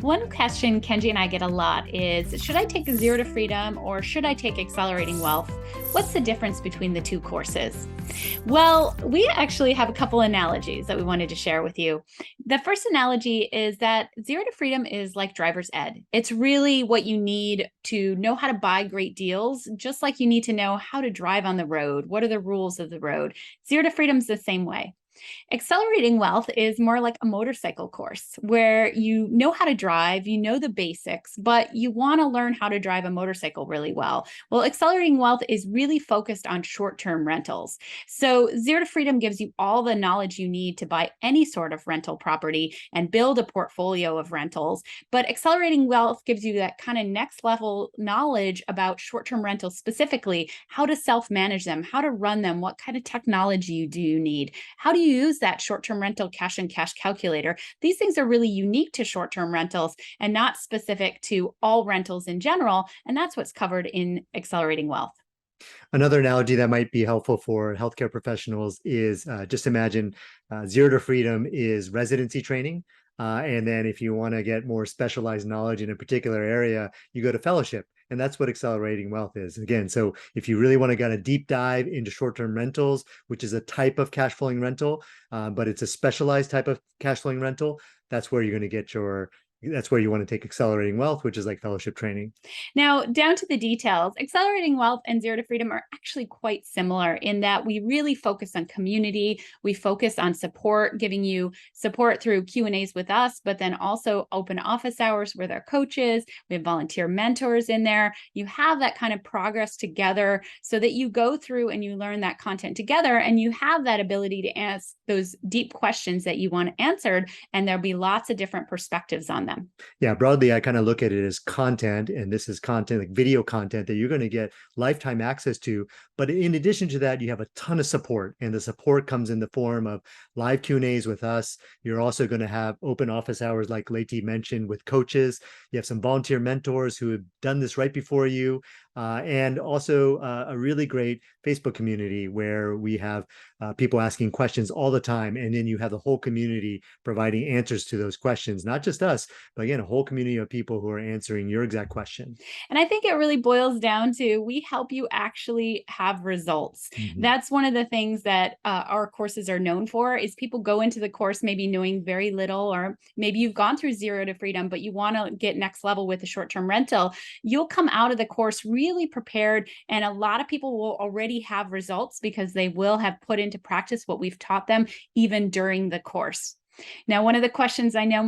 One question Kenji and I get a lot is, should I take Zero to Freedom or should I take Accelerating Wealth? What's the difference between the two courses? Well, we actually have a couple analogies that we wanted to share with you. The first analogy is that Zero to Freedom is like driver's ed. It's really what you need to know how to buy great deals, just like you need to know how to drive on the road. What are the rules of the road? Zero to Freedom is the same way. Accelerating Wealth is more like a motorcycle course where you know how to drive, you know the basics, but you want to learn how to drive a motorcycle really well. Well, Accelerating Wealth is really focused on short-term rentals. So Zero to Freedom gives you all the knowledge you need to buy any sort of rental property and build a portfolio of rentals. But Accelerating Wealth gives you that kind of next level knowledge about short-term rentals, specifically how to self-manage them, how to run them, what kind of technology do you need, how do you use that short-term rental cash and cash calculator. These things are really unique to short-term rentals and not specific to all rentals in general. And that's what's covered in Accelerating Wealth. Another analogy that might be helpful for healthcare professionals is just imagine Zero to Freedom is residency training. And then if you want to get more specialized knowledge in a particular area, you go to fellowship. And that's what Accelerating Wealth is. Again, so if you really want to get a deep dive into short-term rentals, which is a type of cash flowing rental, but it's a specialized type of cash flowing rental, that's where you're going to get that's where you want to take Accelerating Wealth, which is like fellowship training. Now, down to the details, Accelerating Wealth and Zero to Freedom are actually quite similar in that we really focus on community. We focus on support, giving you support through Q&As with us, but then also open office hours with our coaches. We have volunteer mentors in there. You have that kind of progress together so that you go through and you learn that content together and you have that ability to ask those deep questions that you want answered, and there'll be lots of different perspectives on them. Yeah, broadly, I kind of look at it as content, and this is content, like video content that you're going to get lifetime access to. But in addition to that, you have a ton of support, and the support comes in the form of live Q&As with us. You're also going to have open office hours, like Leti mentioned, with coaches. You have some volunteer mentors who have done this right before you, and also a really great Facebook community where we have people asking questions all the time. And then you have the whole community providing answers to those questions, not just us, but again, a whole community of people who are answering your exact question. And I think it really boils down to we help you actually have results. That's one of the things that our courses are known for is people go into the course maybe knowing very little, or maybe you've gone through Zero to Freedom, but you want to get next level with the short-term rental. You'll come out of the course really prepared, and a lot of people will already have results because they will have put into practice what we've taught them even during the course. Now, one of the questions I know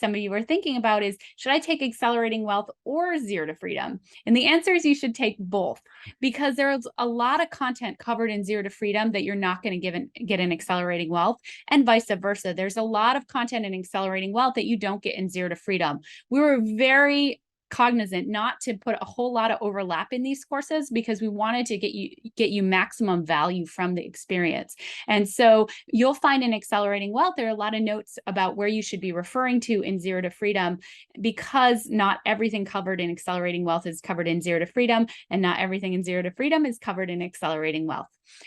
some of you are thinking about is, should I take Accelerating Wealth or Zero to Freedom? And the answer is you should take both, because there's a lot of content covered in Zero to Freedom that you're not going to get in Accelerating Wealth, and vice versa. There's a lot of content in Accelerating Wealth that you don't get in Zero to Freedom. We were very cognizant not to put a whole lot of overlap in these courses because we wanted to get you maximum value from the experience. And so you'll find in Accelerating Wealth, there are a lot of notes about where you should be referring to in Zero to Freedom, because not everything covered in Accelerating Wealth is covered in Zero to Freedom, and not everything in Zero to Freedom is covered in Accelerating Wealth.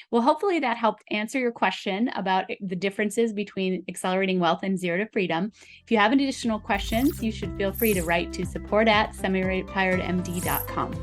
Well, hopefully that helped answer your question about the differences between Accelerating Wealth and Zero to Freedom. If you have additional questions, you should feel free to write to support@semiretiredmd.com.